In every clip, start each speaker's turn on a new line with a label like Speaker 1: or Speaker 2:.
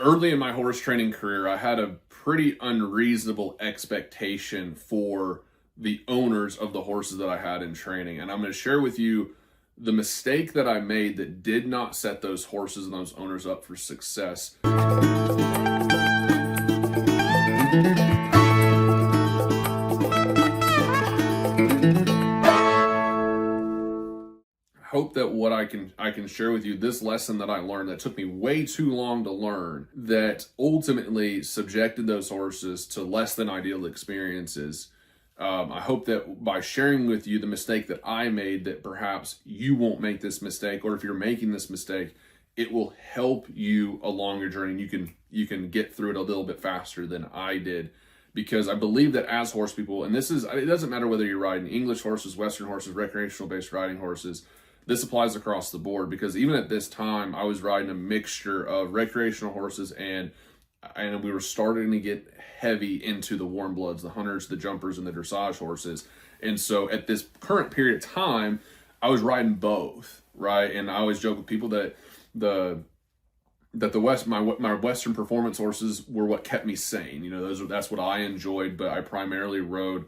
Speaker 1: early in my horse training career, I had a pretty unreasonable expectation for the owners of the horses that I had in training. And I'm going to share with you the mistake that I made that did not set those horses and those owners up for success. Hope that what I can share with you, this lesson that I learned that took me way too long to learn, that ultimately subjected those horses to less than ideal experiences. I hope that by sharing with you the mistake that I made, that perhaps you won't make this mistake, or if you're making this mistake, it will help you along your journey. You can get through it a little bit faster than I did, because I believe that as horse people, and it doesn't matter whether you're riding English horses, Western horses, recreational based riding horses. This applies across the board, because even at this time, I was riding a mixture of recreational horses and we were starting to get heavy into the warm bloods, the hunters, the jumpers, and the dressage horses. And so at this current period of time, I was riding both, right? And I always joke with people that my Western performance horses were what kept me sane. You know, that's what I enjoyed, but I primarily rode,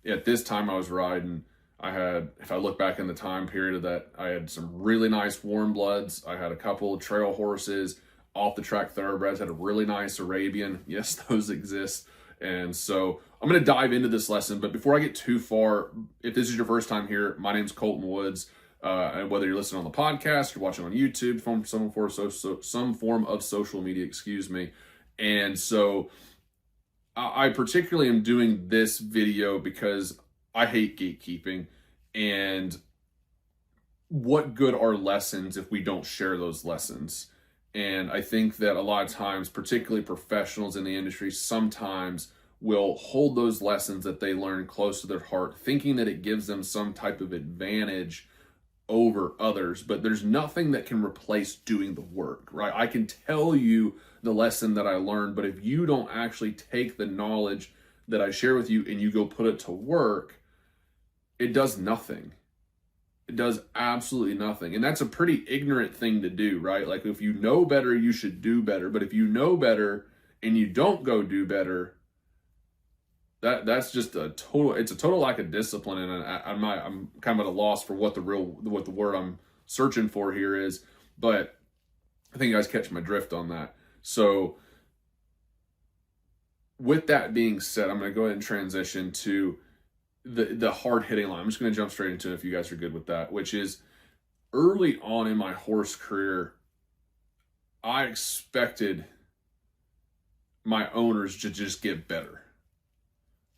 Speaker 1: at this time I was riding, if I look back in the time period of that, I had some really nice warm bloods. I had a couple of trail horses, off the track thoroughbreds, had a really nice Arabian. Yes, those exist. And so I'm going to dive into this lesson. But before I get too far, if this is your first time here, my name's Colton Woods. And whether you're listening on the podcast, you're watching on YouTube, some form of social media, excuse me. And so I particularly am doing this video because I hate gatekeeping, and what good are lessons if we don't share those lessons? And I think that a lot of times, particularly professionals in the industry, sometimes will hold those lessons that they learn close to their heart, thinking that it gives them some type of advantage over others. But there's nothing that can replace doing the work, right? I can tell you the lesson that I learned, but if you don't actually take the knowledge that I share with you and you go put it to work, it does nothing. It does absolutely nothing. And that's a pretty ignorant thing to do, right? Like, if you know better, you should do better. But if you know better and you don't go do better, that's just it's a total lack of discipline. And I'm kind of at a loss for what the word I'm searching for here is. But I think you guys catch my drift on that. So with that being said, I'm going to go ahead and transition to the hard-hitting line. I'm just going to jump straight into it if you guys are good with that, which is, early on in my horse career, I expected my owners to just get better.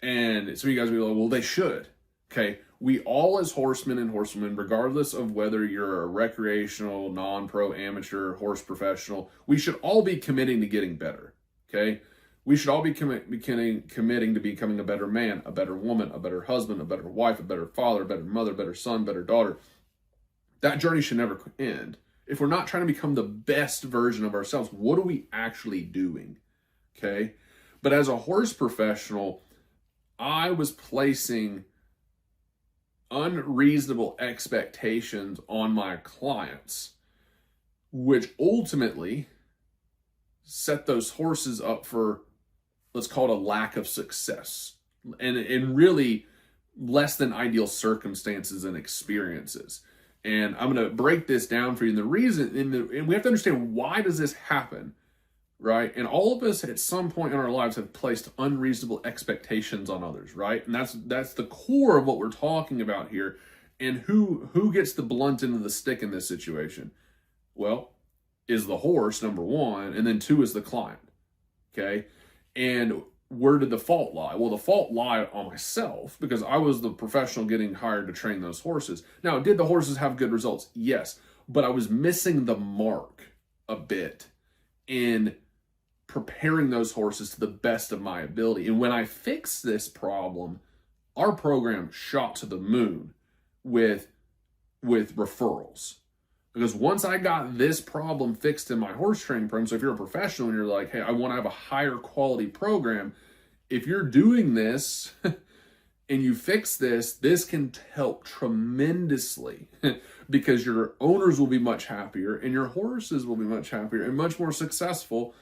Speaker 1: And some of you guys will be like, well, they should. Okay, we all as horsemen and horsewomen, regardless of whether you're a recreational, non-pro, amateur, horse professional, we should all be committing to getting better, okay? We should all be committing to becoming a better man, a better woman, a better husband, a better wife, a better father, a better mother, a better son, better daughter. That journey should never end. If we're not trying to become the best version of ourselves, what are we actually doing? Okay? But as a horse professional, I was placing unreasonable expectations on my clients, which ultimately set those horses up for, let's call it, a lack of success, and really less than ideal circumstances and experiences. And I'm going to break this down for you. And the reason, and we have to understand, why does this happen, right? And all of us at some point in our lives have placed unreasonable expectations on others, right? And that's the core of what we're talking about here. And who gets the blunt end of the stick in this situation? Well, is the horse, number one, and then two is the client, okay? And where did the fault lie? Well, the fault lied on myself, because I was the professional getting hired to train those horses. Now, did the horses have good results? Yes, but I was missing the mark a bit in preparing those horses to the best of my ability. And when I fixed this problem, our program shot to the moon with referrals. Because once I got this problem fixed in my horse training program, so if you're a professional and you're like, hey, I want to have a higher quality program, if you're doing this and you fix this, this can help tremendously because your owners will be much happier and your horses will be much happier and much more successful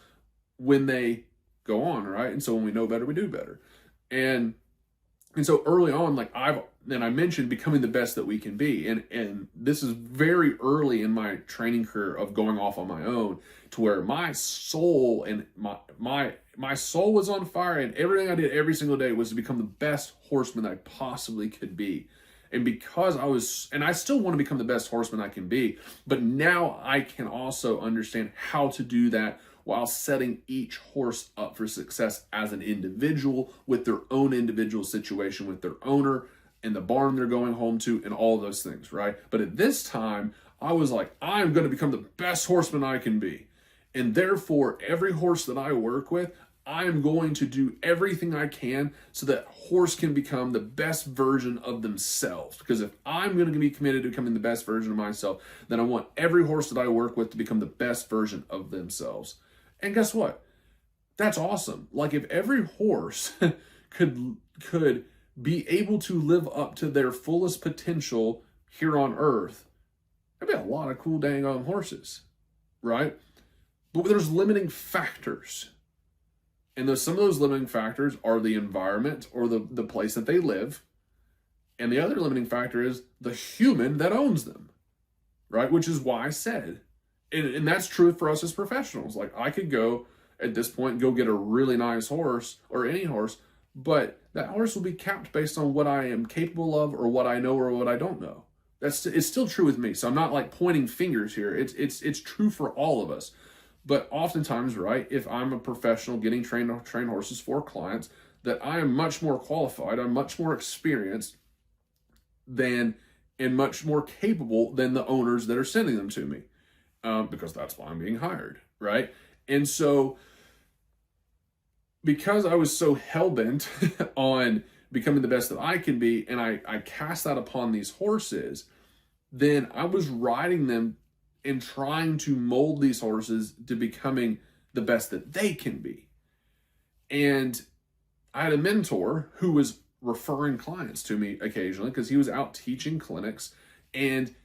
Speaker 1: when they go on, right? And so when we know better, we do better. And so early on, like I mentioned becoming the best that we can be. And this is very early in my training career of going off on my own, to where my soul and my soul was on fire, and everything I did every single day was to become the best horseman I possibly could be. And because I still want to become the best horseman I can be, but now I can also understand how to do that while setting each horse up for success as an individual, with their own individual situation, with their owner and the barn they're going home to, and all those things, right? But at this time, I was like, I'm going to become the best horseman I can be. And therefore, every horse that I work with, I'm going to do everything I can so that horse can become the best version of themselves. Because if I'm going to be committed to becoming the best version of myself, then I want every horse that I work with to become the best version of themselves. And guess what? That's awesome. Like, if every horse could be able to live up to their fullest potential here on earth, that'd be a lot of cool dang on horses, right? But there's limiting factors. And some of those limiting factors are the environment or the place that they live. And the other limiting factor is the human that owns them, right? Which is why I said, and that's true for us as professionals. Like, I could go at this point, go get a really nice horse, or any horse, but that horse will be capped based on what I am capable of, or what I know, or what I don't know. It's still true with me. So I'm not like pointing fingers here. It's true for all of us. But oftentimes, right, if I'm a professional getting trained horses for clients, that I am much more qualified, I'm much more experienced and much more capable than the owners that are sending them to me, because that's why I'm being hired, right? And so, because I was so hell-bent on becoming the best that I can be, and I cast that upon these horses, then I was riding them and trying to mold these horses to becoming the best that they can be. And I had a mentor who was referring clients to me occasionally, because he was out teaching clinics, and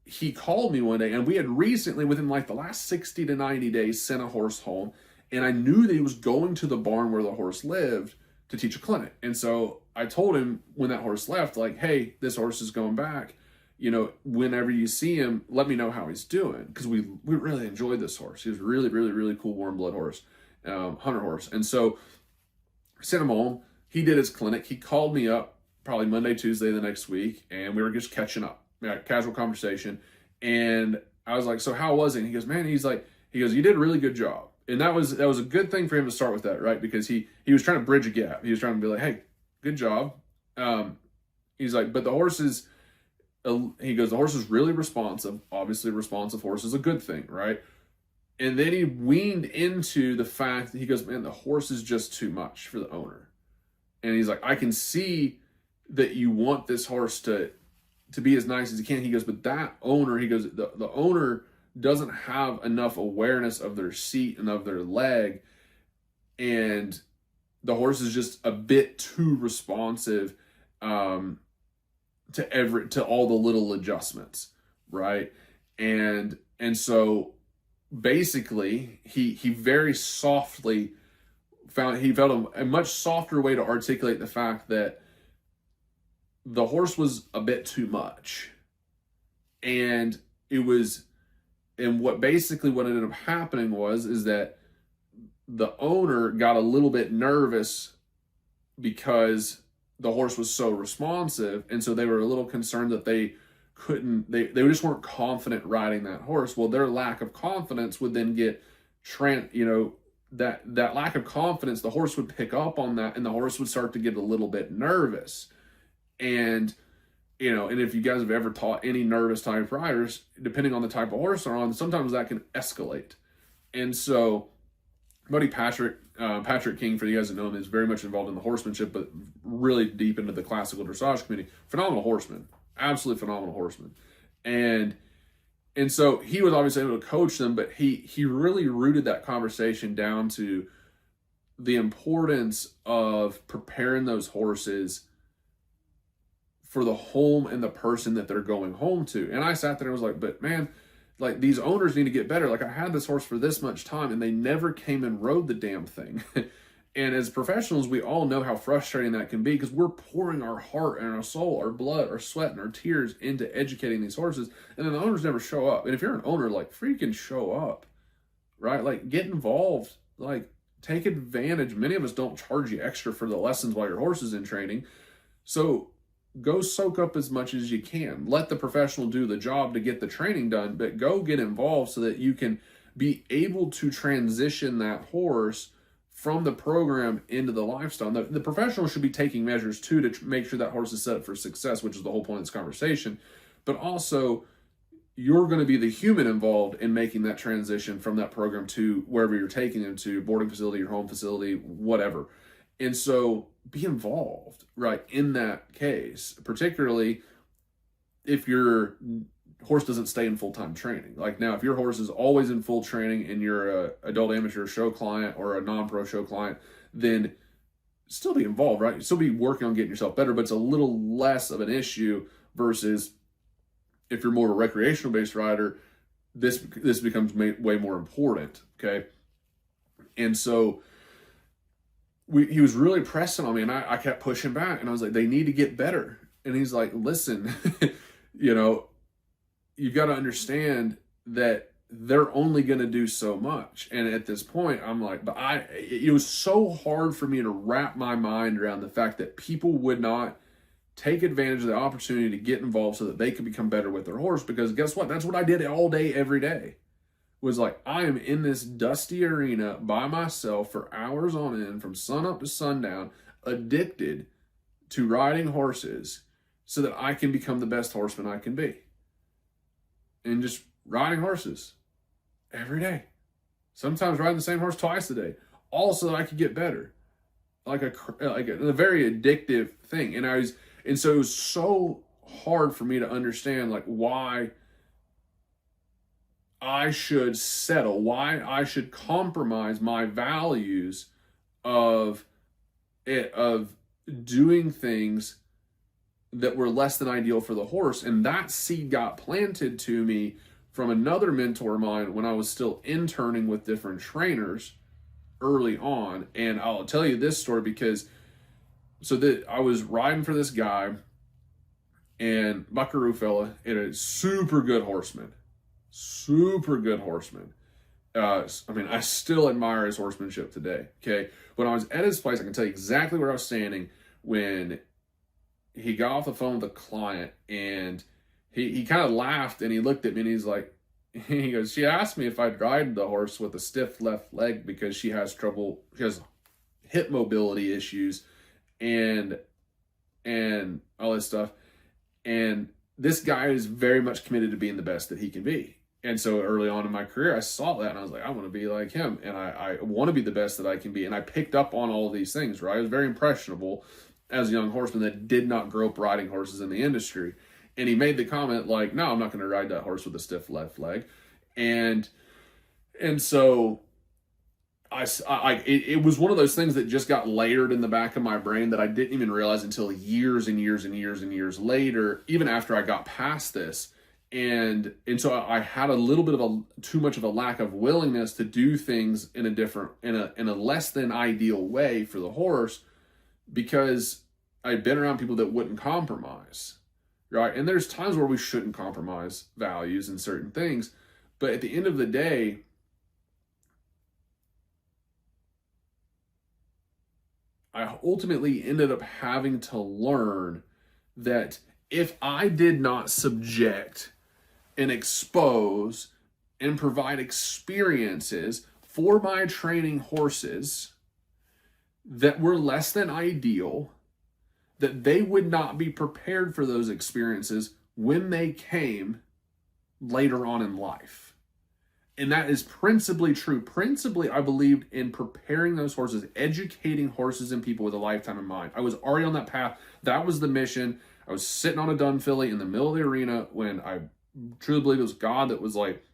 Speaker 1: he called me one day, and we had recently, within like the last 60 to 90 days, sent a horse home, and I knew that he was going to the barn where the horse lived to teach a clinic. And so I told him when that horse left, like, hey, this horse is going back. You know, whenever you see him, let me know how he's doing, because we really enjoyed this horse. He was really, really, really cool warm blood horse, hunter horse. And so I sent him home. He did his clinic. He called me up probably Monday, Tuesday the next week, and we were just catching up, casual conversation. And I was like, so how was it? And he goes, man, he goes, you did a really good job. And that was a good thing for him to start with that, right? Because he was trying to bridge a gap. He was trying to be like, hey, good job. He's like, but the horse is, he goes, the horse is really responsive. Obviously, a responsive horse is a good thing, right? And then he weaned into the fact that he goes, man, the horse is just too much for the owner. And he's like, I can see that you want this horse to be as nice as he can. He goes, but that owner, he goes, the owner doesn't have enough awareness of their seat and of their leg. And the horse is just a bit too responsive, to all the little adjustments, right? And so basically he very softly felt a much softer way to articulate the fact that the horse was a bit too much. And what ended up happening is that the owner got a little bit nervous because the horse was so responsive, and so they were a little concerned that they just weren't confident riding that horse. Well, their lack of confidence would then get that lack of confidence, the horse would pick up on that, and the horse would start to get a little bit nervous. And and if you guys have ever taught any nervous type riders, depending on the type of horse they're on, sometimes that can escalate. And so buddy Patrick King, for you guys that know him, is very much involved in the horsemanship, but really deep into the classical dressage community. Phenomenal horseman, absolutely phenomenal horseman. And so he was obviously able to coach them, but he really rooted that conversation down to the importance of preparing those horses for the home and the person that they're going home to. And I sat there and was like, but man, like these owners need to get better. Like I had this horse for this much time and they never came and rode the damn thing. And as professionals, we all know how frustrating that can be because we're pouring our heart and our soul, our blood, our sweat, and our tears into educating these horses. And then the owners never show up. And if you're an owner, like freaking show up, right? Like get involved, like take advantage. Many of us don't charge you extra for the lessons while your horse is in training. So go soak up as much as you can. Let the professional do the job to get the training done, but go get involved so that you can be able to transition that horse from the program into the lifestyle. The professional should be taking measures too to make sure that horse is set up for success, which is the whole point of this conversation. But also, you're going to be the human involved in making that transition from that program to wherever you're taking them to, boarding facility, your home facility, whatever. And so be involved, right, in that case, particularly if your horse doesn't stay in full-time training. Like now, if your horse is always in full training and you're a adult amateur show client or a non-pro show client, then still be involved, right? Still be working on getting yourself better, but it's a little less of an issue versus if you're more of a recreational based rider, this becomes way more important, okay? And so he was really pressing on me and I kept pushing back and I was like, they need to get better. And he's like, listen, you know, you've got to understand that they're only going to do so much. And at this point, I'm like, but it was so hard for me to wrap my mind around the fact that people would not take advantage of the opportunity to get involved so that they could become better with their horse. Because guess what? That's what I did all day, every day. Was like, I am in this dusty arena by myself for hours on end from sun up to sundown, addicted to riding horses so that I can become the best horseman I can be. And just riding horses every day. Sometimes riding the same horse twice a day. All so that I could get better. Like a very addictive thing. And so it was so hard for me to understand like why I should settle, why I should compromise my values of doing things that were less than ideal for the horse. And that seed got planted to me from another mentor of mine when I was still interning with different trainers early on. And I'll tell you this story because I was riding for this guy and buckaroo fella and a super good horseman. I mean, I still admire his horsemanship today. Okay. When I was at his place, I can tell you exactly where I was standing when he got off the phone with a client and he kind of laughed and he looked at me and he's like, he goes, she asked me if I'd ride the horse with a stiff left leg because she has hip mobility issues and all this stuff. And this guy is very much committed to being the best that he can be. And so early on in my career, I saw that and I was like, I want to be like him. And I want to be the best that I can be. And I picked up on all of these things, right? I was very impressionable as a young horseman that did not grow up riding horses in the industry. And he made the comment like, no, I'm not going to ride that horse with a stiff left leg. And so it was one of those things that just got layered in the back of my brain that I didn't even realize until years and years and years and years later, even after I got past this. And so I had a little bit of too much of a lack of willingness to do things in a less than ideal way for the horse because I'd been around people that wouldn't compromise, right? And there's times where we shouldn't compromise values and certain things, but at the end of the day, I ultimately ended up having to learn that if I did not subject and expose and provide experiences for my training horses that were less than ideal, that they would not be prepared for those experiences when they came later on in life. And that is principally true. Principally, I believed in preparing those horses, educating horses and people with a lifetime in mind. I was already on that path. That was the mission. I was sitting on a dun filly in the middle of the arena when I truly believe it was God that was like,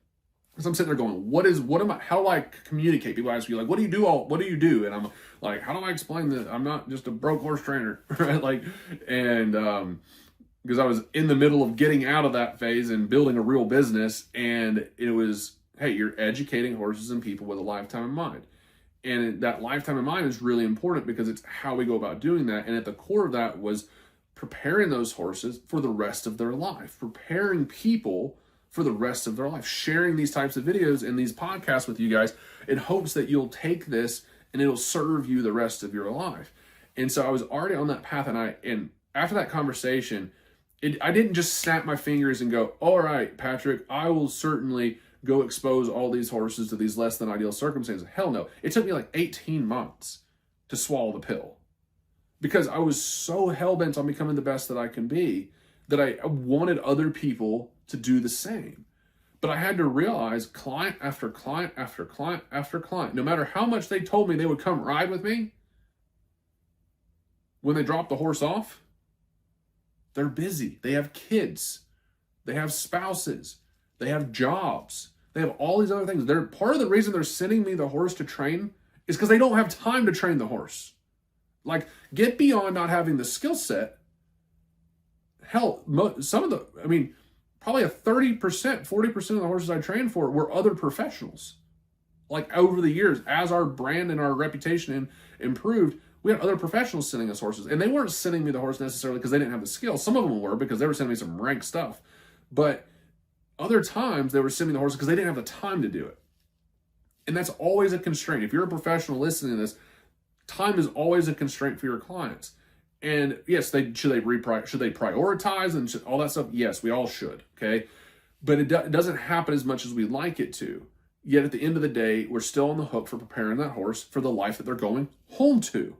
Speaker 1: because I'm sitting there going, how do I communicate? People ask me like, what do you do? And I'm like, how do I explain that I'm not just a broke horse trainer, right? Like, and because I was in the middle of getting out of that phase and building a real business. And it was, hey, you're educating horses and people with a lifetime in mind. And that lifetime in mind is really important because it's how we go about doing that. And at the core of that was preparing those horses for the rest of their life, preparing people for the rest of their life, sharing these types of videos and these podcasts with you guys in hopes that you'll take this and it'll serve you the rest of your life. And so I was already on that path, and after that conversation, I didn't just snap my fingers and go, all right, Patrick, I will certainly go expose all these horses to these less than ideal circumstances. Hell no. It took me like 18 months to swallow the pill because I was so hell-bent on becoming the best that I can be that I wanted other people to do the same. But I had to realize client after client after client after client, no matter how much they told me they would come ride with me, when they drop the horse off, they're busy. They have kids. They have spouses. They have jobs. They have all these other things. They're part of the reason they're sending me the horse to train is because they don't have time to train the horse. Like, get beyond not having the skill set. Hell, probably a 30%, 40% of the horses I trained for were other professionals. Like, over the years, as our brand and our reputation improved, we had other professionals sending us horses. And they weren't sending me the horse necessarily because they didn't have the skill. Some of them were because they were sending me some rank stuff. But other times they were sending the horses because they didn't have the time to do it. And that's always a constraint. If you're a professional listening to this, time is always a constraint for your clients. And yes, should they prioritize and all that stuff? Yes, we all should, okay? But it doesn't happen as much as we'd like it to. Yet at the end of the day, we're still on the hook for preparing that horse for the life that they're going home to.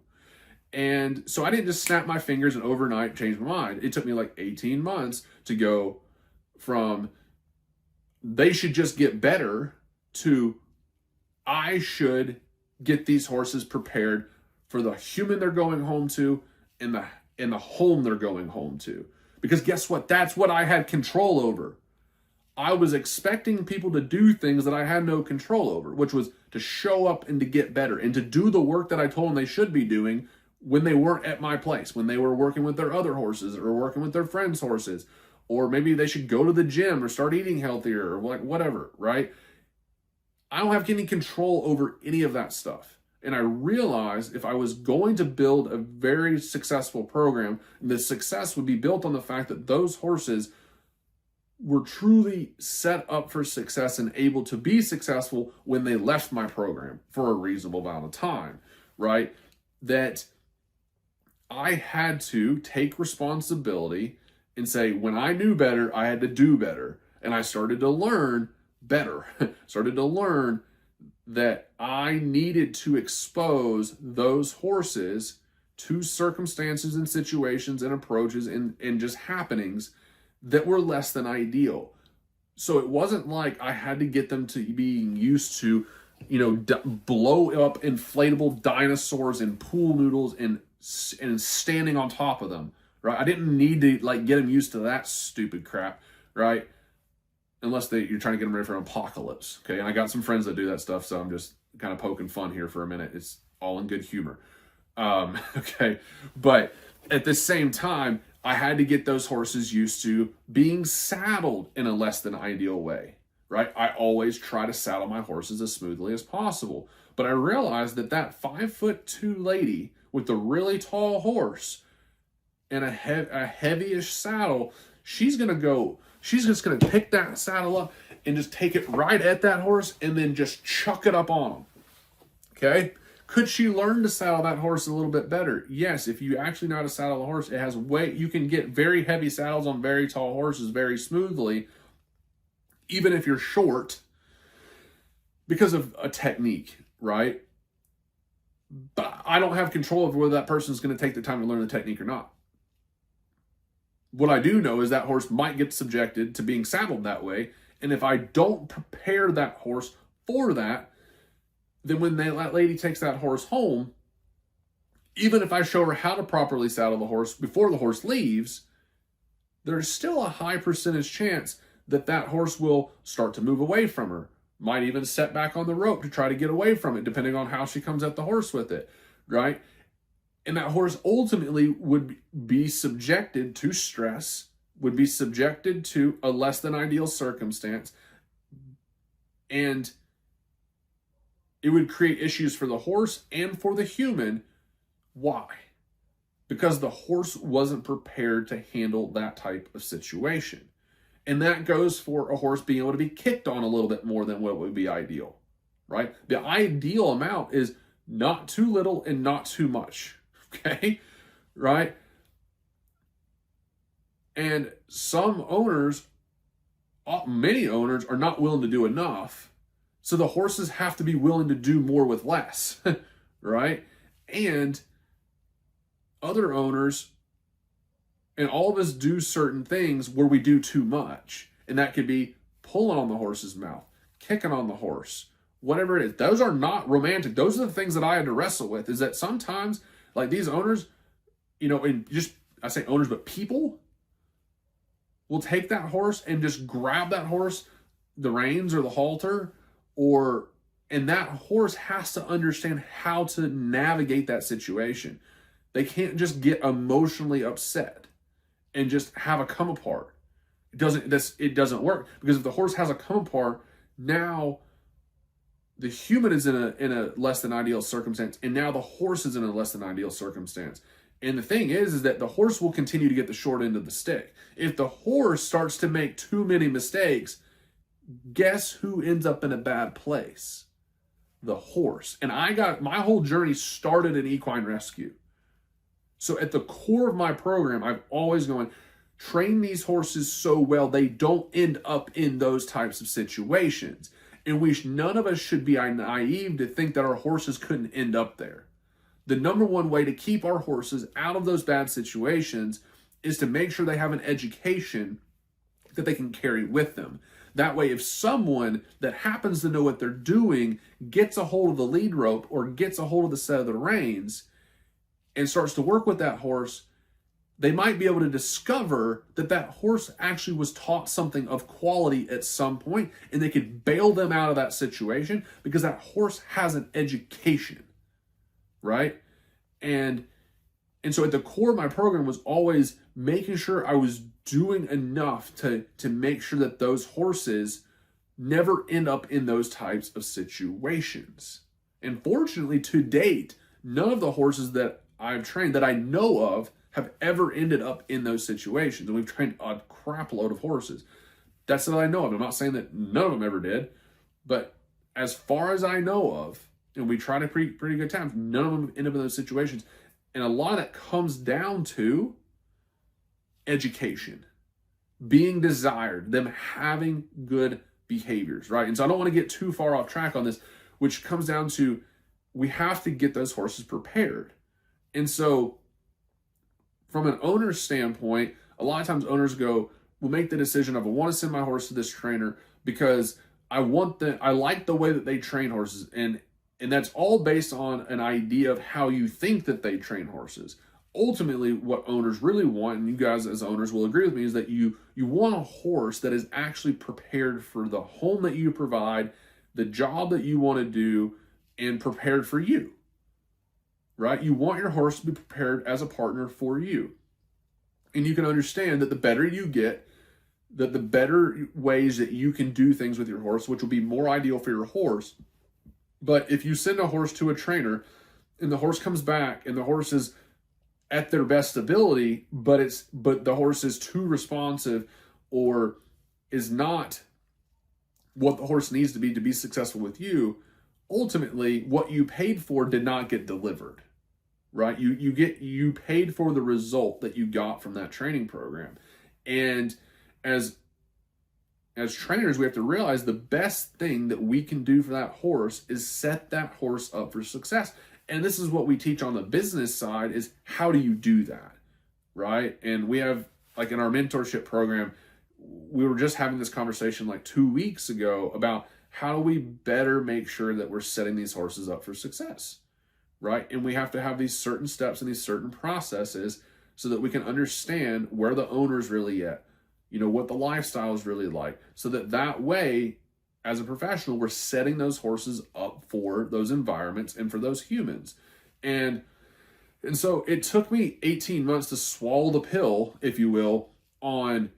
Speaker 1: And so I didn't just snap my fingers and overnight change my mind. It took me like 18 months to go from they should just get better to I should get these horses prepared for the human they're going home to and the home they're going home to. Because guess what? That's what I had control over. I was expecting people to do things that I had no control over, which was to show up and to get better and to do the work that I told them they should be doing when they weren't at my place, when they were working with their other horses or working with their friends' horses, or maybe they should go to the gym or start eating healthier or like whatever, right? I don't have any control over any of that stuff. And I realized if I was going to build a very successful program, the success would be built on the fact that those horses were truly set up for success and able to be successful when they left my program for a reasonable amount of time, right? That I had to take responsibility and say, when I knew better, I had to do better. And I started to learn better, started to learn that I needed to expose those horses to circumstances and situations and approaches and just happenings that were less than ideal. So it wasn't like I had to get them to being used to, blow up inflatable dinosaurs and pool noodles and standing on top of them, right? I didn't need to get them used to that stupid crap, right? Unless you're trying to get them ready for an apocalypse, okay? And I got some friends that do that stuff, so I'm just kind of poking fun here for a minute. It's all in good humor, okay? But at the same time, I had to get those horses used to being saddled in a less than ideal way, right? I always try to saddle my horses as smoothly as possible. But I realized that 5'2" lady with the really tall horse and a heavyish saddle, she's just going to pick that saddle up and just take it right at that horse and then just chuck it up on him, okay? Could she learn to saddle that horse a little bit better? Yes, if you actually know how to saddle a horse, it has weight. You can get very heavy saddles on very tall horses very smoothly, even if you're short, because of a technique, right? But I don't have control over whether that person is going to take the time to learn the technique or not. What I do know is that horse might get subjected to being saddled that way, and if I don't prepare that horse for that, then when that lady takes that horse home, even if I show her how to properly saddle the horse before the horse leaves, there's still a high percentage chance that horse will start to move away from her. Might even set back on the rope to try to get away from it, depending on how she comes at the horse with it, right? And that horse ultimately would be subjected to stress would be subjected to a less than ideal circumstance, and it would create issues for the horse and for the human. Why? Because the horse wasn't prepared to handle that type of situation. And that goes for a horse being able to be kicked on a little bit more than what would be ideal, right? The ideal amount is not too little and not too much, okay? Right? And some owners, many owners, are not willing to do enough. So the horses have to be willing to do more with less, right? And other owners, and all of us do certain things where we do too much. And that could be pulling on the horse's mouth, kicking on the horse, whatever it is. Those are not romantic. Those are the things that I had to wrestle with, is that sometimes, like these owners, and just, I say owners, but people will take that horse and just grab that horse, the reins or the halter, and that horse has to understand how to navigate that situation. They can't just get emotionally upset and just have a come apart. It doesn't work, because if the horse has a come apart, now the human is in a less than ideal circumstance, and now the horse is in a less than ideal circumstance. And the thing is that the horse will continue to get the short end of the stick. If the horse starts to make too many mistakes, guess who ends up in a bad place? The horse. And my whole journey started in equine rescue. So at the core of my program, I've always gone, train these horses so well they don't end up in those types of situations. And none of us should be naive to think that our horses couldn't end up there. The number one way to keep our horses out of those bad situations is to make sure they have an education that they can carry with them. That way, if someone that happens to know what they're doing gets a hold of the lead rope or gets a hold of the set of the reins and starts to work with that horse, they might be able to discover that that horse actually was taught something of quality at some point, and they could bail them out of that situation because that horse has an education, right? And so at the core of my program was always making sure I was doing enough to make sure that those horses never end up in those types of situations. And fortunately, to date, none of the horses that I've trained that I know of have ever ended up in those situations. And we've trained a crap load of horses. That's that I know of. I'm not saying that none of them ever did, but as far as I know of, and we try to pretty good times, none of them end up in those situations. And a lot of that comes down to education, being desired, them having good behaviors, right? And so I don't want to get too far off track on this, which comes down to we have to get those horses prepared. And so from an owner's standpoint, a lot of times owners will make the decision of, I want to send my horse to this trainer because I like the way that they train horses. And that's all based on an idea of how you think that they train horses. Ultimately, what owners really want, and you guys as owners will agree with me, is that you want a horse that is actually prepared for the home that you provide, the job that you want to do, and prepared for you, right? You want your horse to be prepared as a partner for you. And you can understand that the better you get, that the better ways that you can do things with your horse, which will be more ideal for your horse. But if you send a horse to a trainer and the horse comes back and the horse is at their best ability, but the horse is too responsive or is not what the horse needs to be successful with you, ultimately what you paid for did not get delivered, right? You paid for the result that you got from that training program. And as trainers, we have to realize the best thing that we can do for that horse is set that horse up for success. And this is what we teach on the business side, is how do you do that, right? And we have, like in our mentorship program, we were just having this conversation like 2 weeks ago about how do we better make sure that we're setting these horses up for success, right? And we have to have these certain steps and these certain processes so that we can understand where the owner's really at, what the lifestyle is really like, so that way, as a professional, we're setting those horses up for those environments and for those humans. And so it took me 18 months to swallow the pill, if you will, on,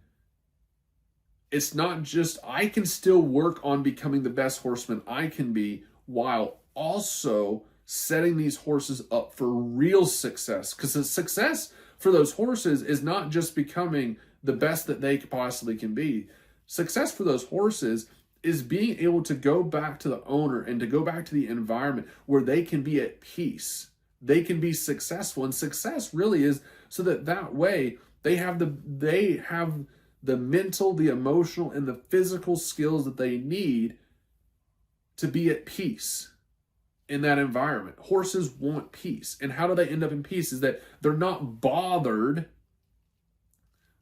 Speaker 1: it's not just, I can still work on becoming the best horseman I can be while also setting these horses up for real success. Because the success for those horses is not just becoming the best that they possibly can be. Success for those horses is being able to go back to the owner and to go back to the environment where they can be at peace. They can be successful. And success really is so that way they have the mental, the emotional, and the physical skills that they need to be at peace in that environment. Horses want peace. And how do they end up in peace? Is that they're not bothered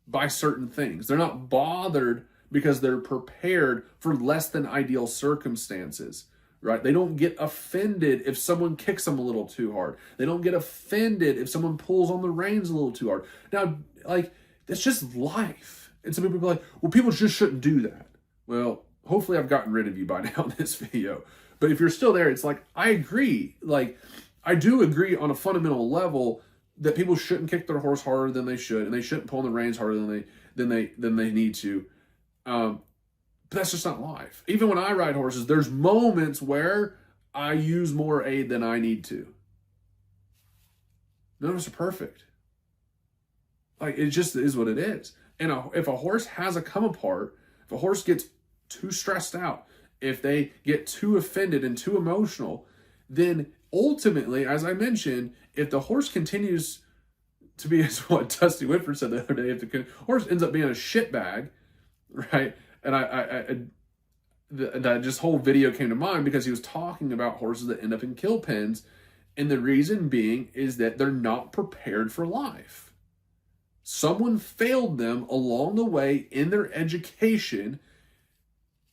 Speaker 1: by certain things. They're not bothered because they're prepared for less than ideal circumstances, right? They don't get offended if someone kicks them a little too hard. They don't get offended if someone pulls on the reins a little too hard. Now, like, that's just life. And some people are like, well, people just shouldn't do that. Well, hopefully I've gotten rid of you by now in this video. But if you're still there, it's like, I agree. Like, I do agree on a fundamental level that people shouldn't kick their horse harder than they should, and they shouldn't pull on the reins harder than they need to. But that's just not life. Even when I ride horses, there's moments where I use more aid than I need to. None of us are perfect. Like, it just is what it is. And if a horse has a come apart, if a horse gets too stressed out, if they get too offended and too emotional, then ultimately, as I mentioned, if the horse continues to be, as what Dusty Whitford said the other day, if the horse ends up being a shitbag, right? And that just whole video came to mind because he was talking about horses that end up in kill pens. And the reason being is that they're not prepared for life. Someone failed them along the way in their education,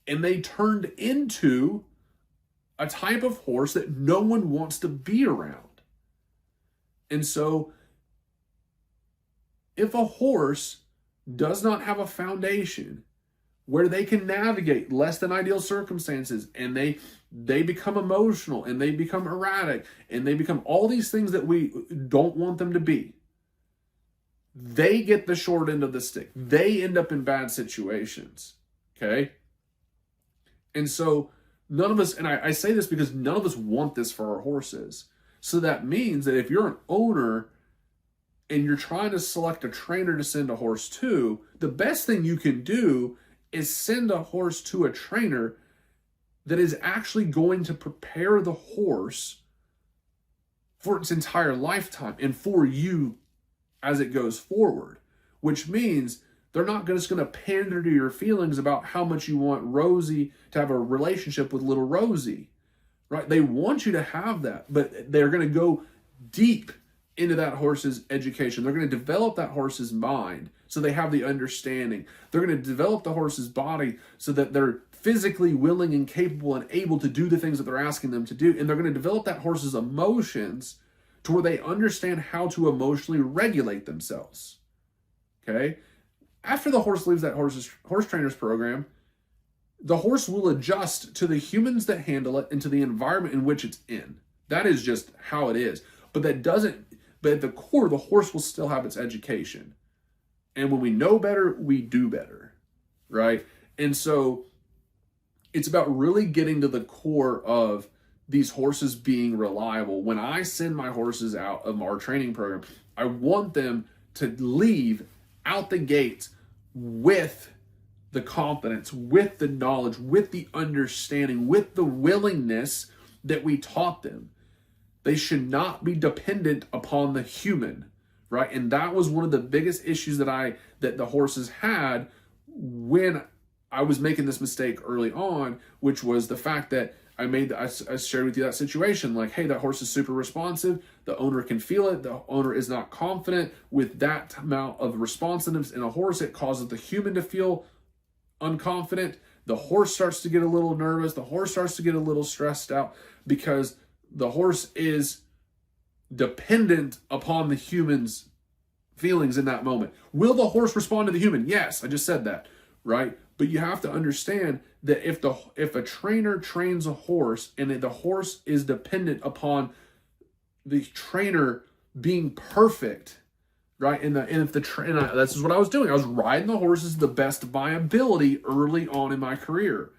Speaker 1: and they turned into a type of horse that no one wants to be around. And so, if a horse does not have a foundation where they can navigate less than ideal circumstances, and they become emotional, and they become erratic, and they become all these things that we don't want them to be, they get the short end of the stick. They end up in bad situations, okay? And so none of us, and I say this because none of us want this for our horses. So that means that if you're an owner and you're trying to select a trainer to send a horse to, the best thing you can do is send a horse to a trainer that is actually going to prepare the horse for its entire lifetime and for you as it goes forward, which means they're not just going to pander to your feelings about how much you want Rosie to have a relationship with little Rosie, right? They want you to have that, but they're going to go deep into that horse's education. They're going to develop that horse's mind so they have the understanding. They're going to develop the horse's body so that they're physically willing and capable and able to do the things that they're asking them to do. And they're going to develop that horse's emotions to where they understand how to emotionally regulate themselves. Okay? After the horse leaves that horse trainer's program, the horse will adjust to the humans that handle it and to the environment in which it's in. That is just how it is. But at the core, the horse will still have its education. And when we know better, we do better, right? And so it's about really getting to the core of these horses being reliable. When I send my horses out of our training program, I want them to leave out the gates with the confidence, with the knowledge, with the understanding, with the willingness that we taught them. They should not be dependent upon the human, right? And that was one of the biggest issues that the horses had when I was making this mistake early on, which was the fact that I shared with you that situation, like, hey, that horse is super responsive. The owner can feel it. The owner is not confident with that amount of responsiveness in a horse. It causes the human to feel unconfident. The horse starts to get a little nervous. The horse starts to get a little stressed out because the horse is dependent upon the human's feelings in that moment. Will the horse respond to the human? Yes, I just said that, right? But you have to understand that if a trainer trains a horse and the horse is dependent upon the trainer being perfect, right? And if the train, this is what I was doing. I was riding the horses to the best of my ability early on in my career.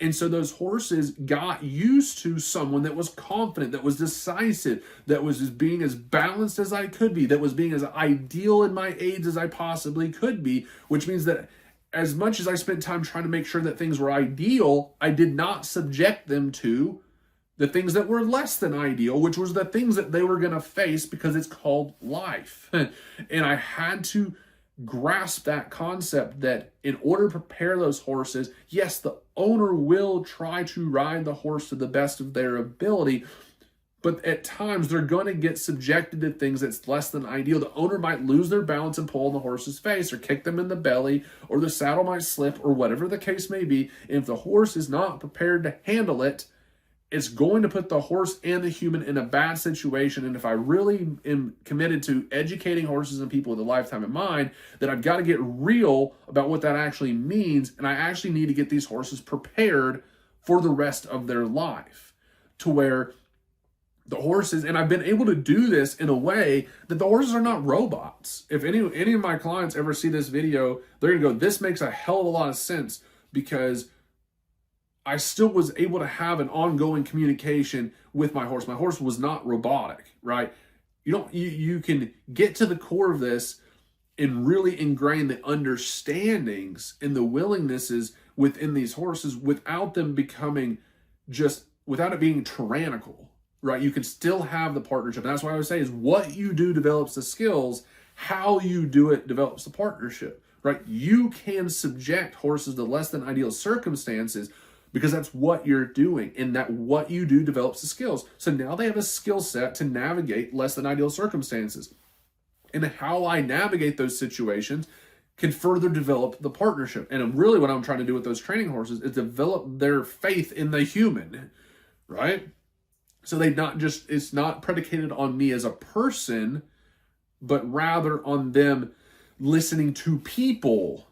Speaker 1: And so those horses got used to someone that was confident, that was decisive, that was just being as balanced as I could be, that was being as ideal in my aids as I possibly could be, which means that as much as I spent time trying to make sure that things were ideal, I did not subject them to the things that were less than ideal, which was the things that they were going to face, because it's called life. And I had to grasp that concept that in order to prepare those horses, yes, the owner will try to ride the horse to the best of their ability, but at times they're going to get subjected to things that's less than ideal. The owner might lose their balance and pull on the horse's face, or kick them in the belly, or the saddle might slip, or whatever the case may be. And if the horse is not prepared to handle it, it's going to put the horse and the human in a bad situation. And if I really am committed to educating horses and people with a lifetime in mind, then I've got to get real about what that actually means. And I actually need to get these horses prepared for the rest of their life, to where the horses, and I've been able to do this in a way that the horses are not robots. If any of my clients ever see this video, they're going to go, this makes a hell of a lot of sense, because I still was able to have an ongoing communication with my horse. My horse was not robotic, right? You can get to the core of this and really ingrain the understandings and the willingnesses within these horses without them becoming without it being tyrannical, right? You can still have the partnership. And that's why I would say is what you do develops the skills. How you do it develops the partnership, right? You can subject horses to less than ideal circumstances, because that's what you're doing, and that what you do develops the skills. So now they have a skill set to navigate less than ideal circumstances. And how I navigate those situations can further develop the partnership. And really what I'm trying to do with those training horses is develop their faith in the human, right? So it's not predicated on me as a person, but rather on them listening to people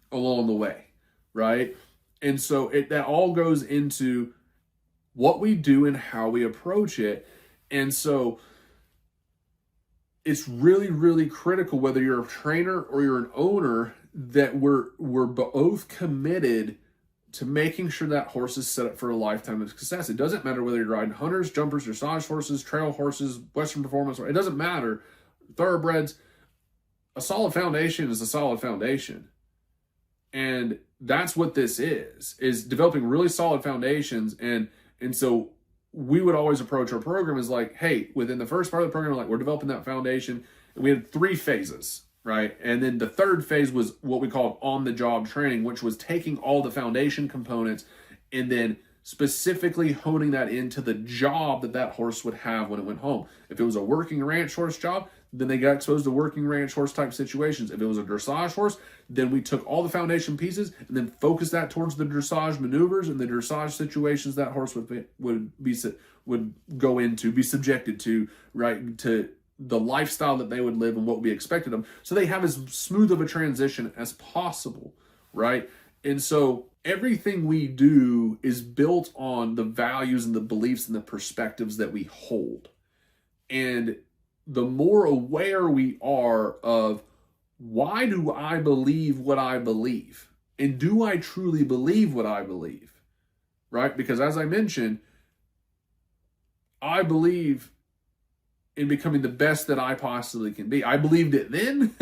Speaker 1: along the way, right? And so that all goes into what we do and how we approach it. And so it's really, really critical, whether you're a trainer or you're an owner, that we're both committed to making sure that horse is set up for a lifetime of success. It doesn't matter whether you're riding hunters, jumpers, dressage horses, trail horses, Western performance, it doesn't matter. Thoroughbreds, a solid foundation is a solid foundation. And that's what this is developing really solid foundations. And so we would always approach our program as like, hey, within the first part of the program, like, we're developing that foundation. And we had 3 phases, right? And then the third phase was what we called on-the-job training, which was taking all the foundation components and then specifically honing that into the job that horse would have when it went home. If it was a working ranch horse job, then they got exposed to working ranch horse type situations. If it was a dressage horse, then we took all the foundation pieces and then focused that towards the dressage maneuvers and the dressage situations that horse would go into, be subjected to, right, to the lifestyle that they would live and what would be expected of them. So they have as smooth of a transition as possible, right? And so everything we do is built on the values and the beliefs and the perspectives that we hold. And the more aware we are of, why do I believe what I believe? And do I truly believe what I believe? Right? Because as I mentioned, I believe in becoming the best that I possibly can be. I believed it then,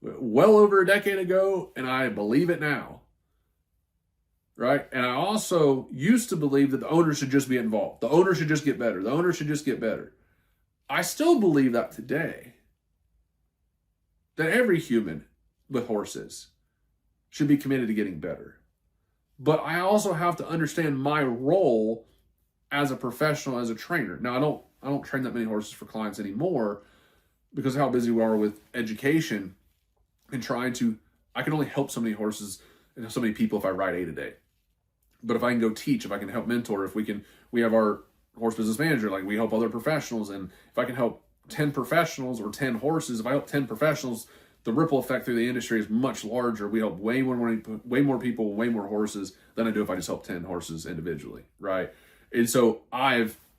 Speaker 1: well over a decade ago, and I believe it now. Right? And I also used to believe that the owner should just be involved. The owner should just get better. The owner should just get better. I still believe that today. That every human with horses should be committed to getting better. But I also have to understand my role as a professional, as a trainer. Now, I don't train that many horses for clients anymore because of how busy we are with education and I can only help so many horses and so many people if I ride 8 a day. But if I can go teach, if I can help mentor, we have our horse business manager, like we help other professionals. And if I can help 10 professionals or 10 horses, if I help 10 professionals, the ripple effect through the industry is much larger. We help way more people, way more horses than I do if I just help 10 horses individually, right? And so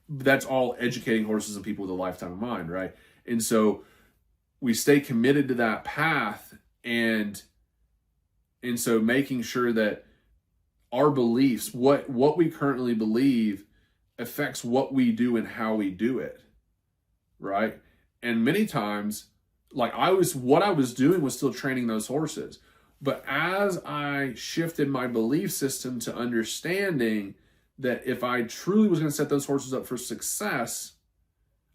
Speaker 1: that's all educating horses and people with a lifetime in mind, right? And so we stay committed to that path, and so making sure that our beliefs, what we currently believe, affects what we do and how we do it, right? And many times, like what I was doing was still training those horses. But as I shifted my belief system to understanding that if I truly was going to set those horses up for success,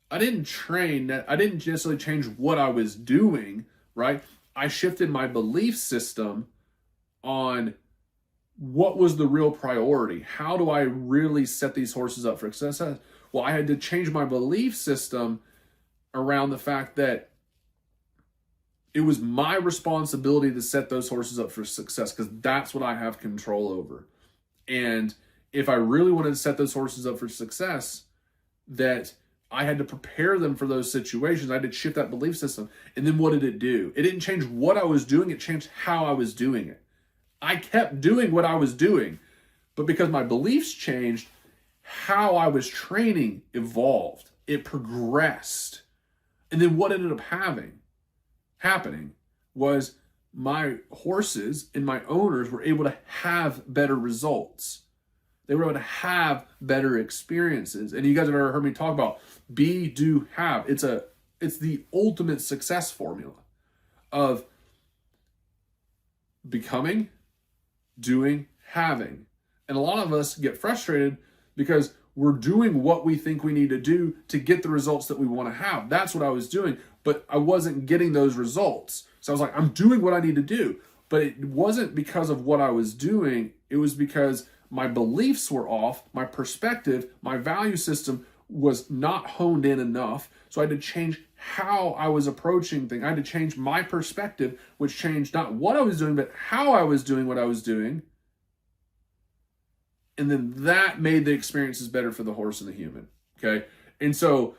Speaker 1: I didn't necessarily change what I was doing, right? I shifted my belief system on what was the real priority. How do I really set these horses up for success? Well, I had to change my belief system around the fact that it was my responsibility to set those horses up for success, because that's what I have control over. And if I really wanted to set those horses up for success, that I had to prepare them for those situations. I had to shift that belief system. And then what did it do? It didn't change what I was doing. It changed how I was doing it. I kept doing what I was doing, but because my beliefs changed, how I was training evolved. It progressed. And then what ended up happening was my horses and my owners were able to have better results. They were able to have better experiences. And you guys have ever heard me talk about be, do, have. It's the ultimate success formula of becoming, doing, having. And a lot of us get frustrated because we're doing what we think we need to do to get the results that we want to have. That's what I was doing, but I wasn't getting those results. So I was like, I'm doing what I need to do. But it wasn't because of what I was doing. It was because my beliefs were off, my perspective, my value system was not honed in enough. So I had to change how I was approaching things. I had to change my perspective, which changed not what I was doing, but how I was doing what I was doing. And then that made the experiences better for the horse and the human. Okay. And so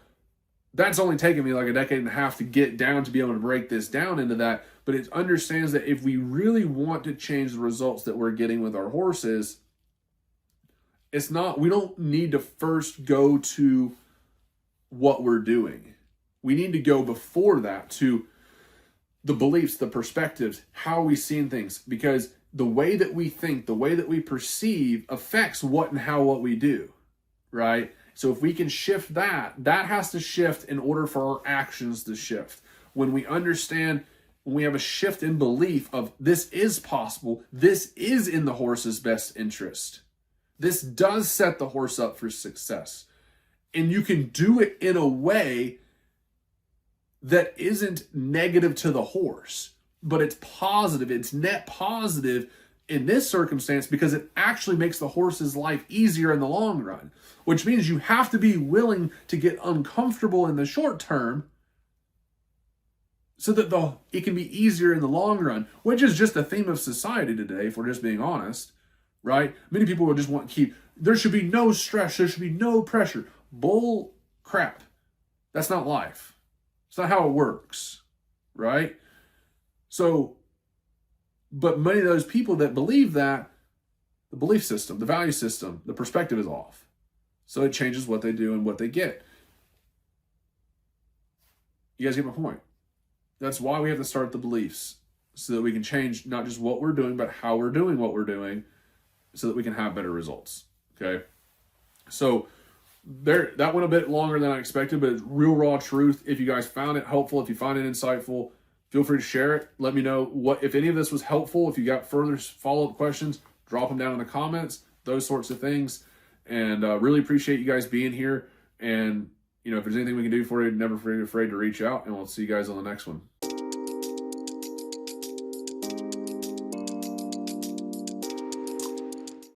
Speaker 1: that's only taken me like a decade and a half to get down to be able to break this down into that. But it understands that if we really want to change the results that we're getting with our horses, we don't need to first go to what we're doing. We need to go before that to the beliefs, the perspectives, how are we seeing things? Because the way that we think, the way that we perceive affects what and how what we do, right? So if we can shift that has to shift in order for our actions to shift. When we understand, when we have a shift in belief of this is possible, this is in the horse's best interest. This does set the horse up for success. And you can do it in a way that isn't negative to the horse, but it's positive. It's net positive in this circumstance because it actually makes the horse's life easier in the long run, which means you have to be willing to get uncomfortable in the short term so that it can be easier in the long run, which is just the theme of society today, if we're just being honest, right? Many people will just want to there should be no stress, there should be no pressure. Bull crap. That's not life. It's not how it works, right? So, but many of those people that believe that, the belief system, the value system, the perspective is off. So it changes what they do and what they get. You guys get my point? That's why we have to start the beliefs, so that we can change not just what we're doing, but how we're doing what we're doing, so that we can have better results. Okay? So that went a bit longer than I expected, but it's real raw truth. If you guys found it helpful, if you find it insightful, feel free to share it. Let me know if any of this was helpful. If you got further follow-up questions, drop them down in the comments, those sorts of things. And really appreciate you guys being here. And, if there's anything we can do for you, never be afraid to reach out. And we'll see you guys on the next one.